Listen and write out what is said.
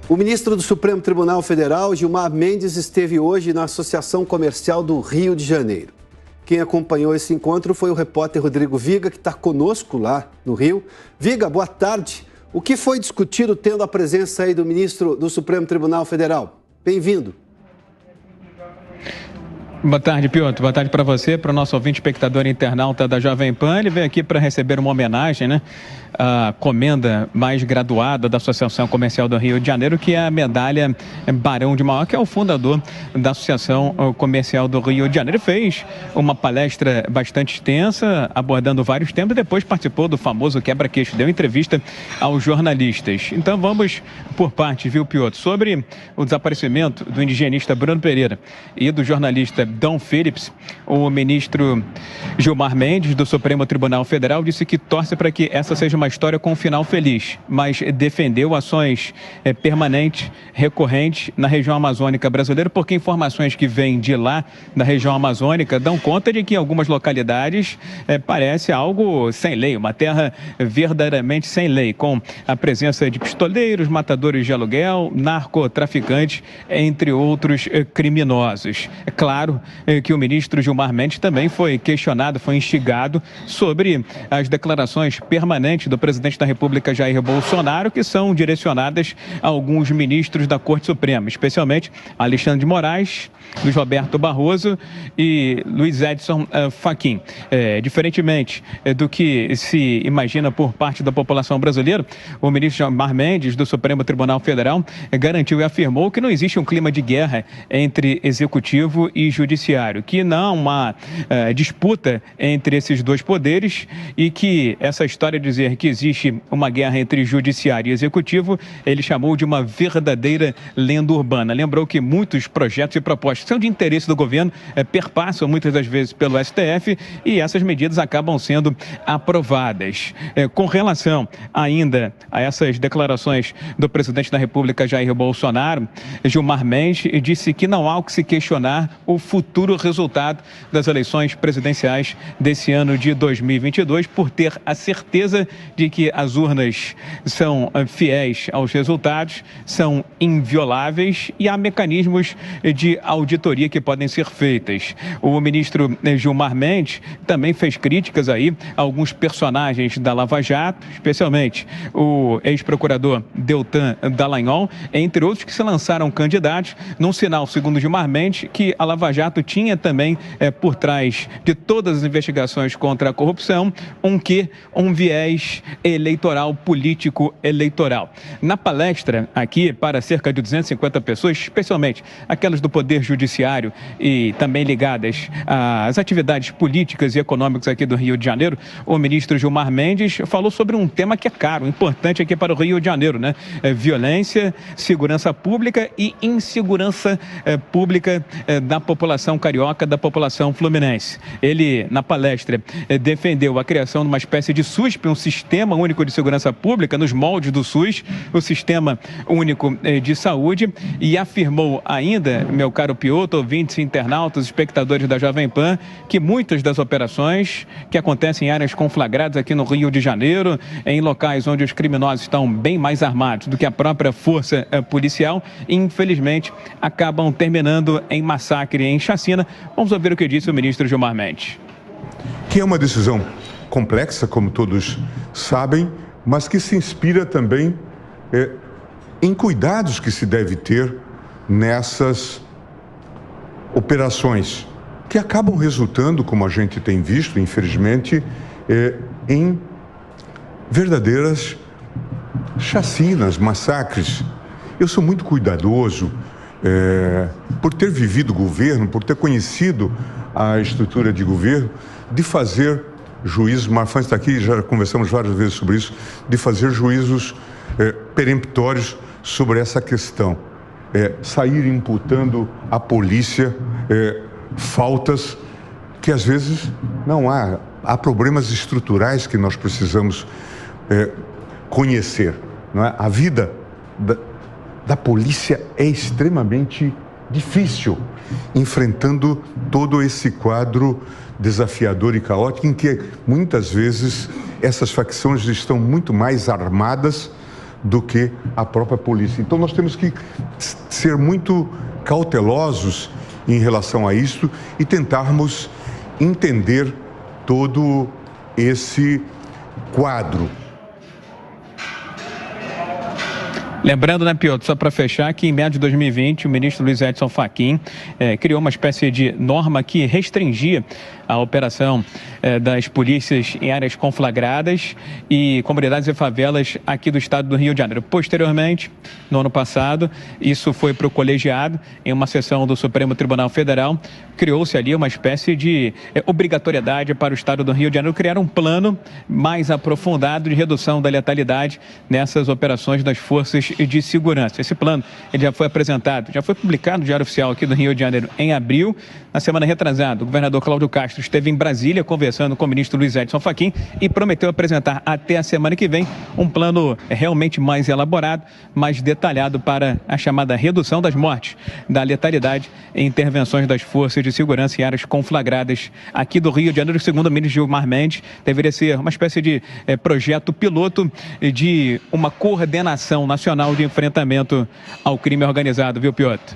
O ministro do Supremo Tribunal Federal, Gilmar Mendes, esteve hoje na Associação Comercial do Rio de Janeiro. Quem acompanhou esse encontro foi o repórter Rodrigo Viga, que está conosco lá no Rio. Viga, boa tarde. O que foi discutido tendo a presença aí do ministro do Supremo Tribunal Federal? Bem-vindo. Boa tarde, Piotr. Boa tarde para você, para o nosso ouvinte espectador internauta da Jovem Pan. Ele veio aqui para receber uma homenagem, né? A comenda mais graduada da Associação Comercial do Rio de Janeiro, que é a medalha Barão de Mauá, que é o fundador da Associação Comercial do Rio de Janeiro. Ele fez uma palestra bastante extensa, abordando vários temas, e depois participou do famoso quebra-queixo, deu entrevista aos jornalistas. Então vamos por partes, viu, Piotr? Sobre o desaparecimento do indigenista Bruno Pereira e do jornalista Dom Phillips, o ministro Gilmar Mendes, do Supremo Tribunal Federal, disse que torce para que essa seja uma história com um final feliz, mas defendeu ações permanentes, recorrentes na região amazônica brasileira, porque informações que vêm de lá, da região amazônica, dão conta de que em algumas localidades parece algo sem lei, uma terra verdadeiramente sem lei, com a presença de pistoleiros, matadores de aluguel, narcotraficantes, entre outros criminosos. É claro que o ministro Gilmar Mendes também foi questionado, foi instigado sobre as declarações permanentes do presidente da República, Jair Bolsonaro, que são direcionadas a alguns ministros da Corte Suprema, especialmente Alexandre de Moraes, Luiz Roberto Barroso e Luiz Edson Fachin. Diferentemente do que se imagina por parte da população brasileira, o ministro Gilmar Mendes, do Supremo Tribunal Federal, garantiu e afirmou que não existe um clima de guerra entre executivo e judiciário, que não há uma disputa entre esses dois poderes e que essa história de dizer que existe uma guerra entre judiciário e executivo, ele chamou de uma verdadeira lenda urbana. Lembrou que muitos projetos e propostas que são de interesse do governo perpassam muitas das vezes pelo STF e essas medidas acabam sendo aprovadas. Com relação ainda a essas declarações do presidente da República, Jair Bolsonaro, Gilmar Mendes disse que não há o que se questionar o futuro resultado das eleições presidenciais desse ano de 2022, por ter a certeza de que as urnas são fiéis aos resultados, são invioláveis e há mecanismos de auditoria que podem ser feitas. O ministro Gilmar Mendes também fez críticas aí a alguns personagens da Lava Jato, especialmente o ex-procurador Deltan Dallagnol, entre outros que se lançaram candidatos, num sinal, segundo Gilmar Mendes, que a Lava Jato tinha também por trás de todas as investigações contra a corrupção um viés eleitoral, político eleitoral. Na palestra aqui, para cerca de 250 pessoas, especialmente aquelas do Poder Judiciário e também ligadas às atividades políticas e econômicas aqui do Rio de Janeiro, o ministro Gilmar Mendes falou sobre um tema que é caro, importante aqui para o Rio de Janeiro, né? Violência, segurança pública e insegurança pública da população carioca, da população fluminense. Ele, na palestra, defendeu a criação de uma espécie de SUSP, um Sistema Único de Segurança Pública, nos moldes do SUS, o Sistema Único de Saúde, e afirmou ainda, meu caro Piotr, ouvintes, internautas, espectadores da Jovem Pan, que muitas das operações que acontecem em áreas conflagradas aqui no Rio de Janeiro, em locais onde os criminosos estão bem mais armados do que a própria força policial, infelizmente, acabam terminando em massacre, em chacina. Vamos ouvir o que disse o ministro Gilmar Mendes. Que é uma decisão complexa, como todos sabem, mas que se inspira também em cuidados que se deve ter nessas operações, que acabam resultando, como a gente tem visto, infelizmente, em verdadeiras chacinas, massacres. Eu sou muito cuidadoso, por ter vivido o governo, por ter conhecido a estrutura de governo, de fazer juízos, Marfan está aqui, já conversamos várias vezes sobre isso, de fazer juízos peremptórios sobre essa questão. Sair imputando à polícia faltas que às vezes não há. Há problemas estruturais que nós precisamos conhecer. Não é? A vida da polícia é extremamente difícil, enfrentando todo esse quadro desafiador e caótico, em que muitas vezes essas facções estão muito mais armadas do que a própria polícia. Então nós temos que ser muito cautelosos em relação a isso e tentarmos entender todo esse quadro. Lembrando, né, Piotr, só para fechar, que em meados de 2020 o ministro Luiz Edson Fachin criou uma espécie de norma que restringia a operação das polícias em áreas conflagradas e comunidades e favelas aqui do estado do Rio de Janeiro. Posteriormente, no ano passado, isso foi para o colegiado, em uma sessão do Supremo Tribunal Federal, criou-se ali uma espécie de obrigatoriedade para o estado do Rio de Janeiro criar um plano mais aprofundado de redução da letalidade nessas operações das forças de segurança. Esse plano ele já foi apresentado, já foi publicado no Diário Oficial aqui do Rio de Janeiro em abril. Na semana retrasada, o governador Cláudio Castro esteve em Brasília conversando com o ministro Luiz Edson Fachin e prometeu apresentar até a semana que vem um plano realmente mais elaborado, mais detalhado para a chamada redução das mortes, da letalidade em intervenções das forças de segurança em áreas conflagradas aqui do Rio de Janeiro. Segundo o ministro Gilmar Mendes, deveria ser uma espécie de projeto piloto de uma coordenação nacional de enfrentamento ao crime organizado, viu, Piotr?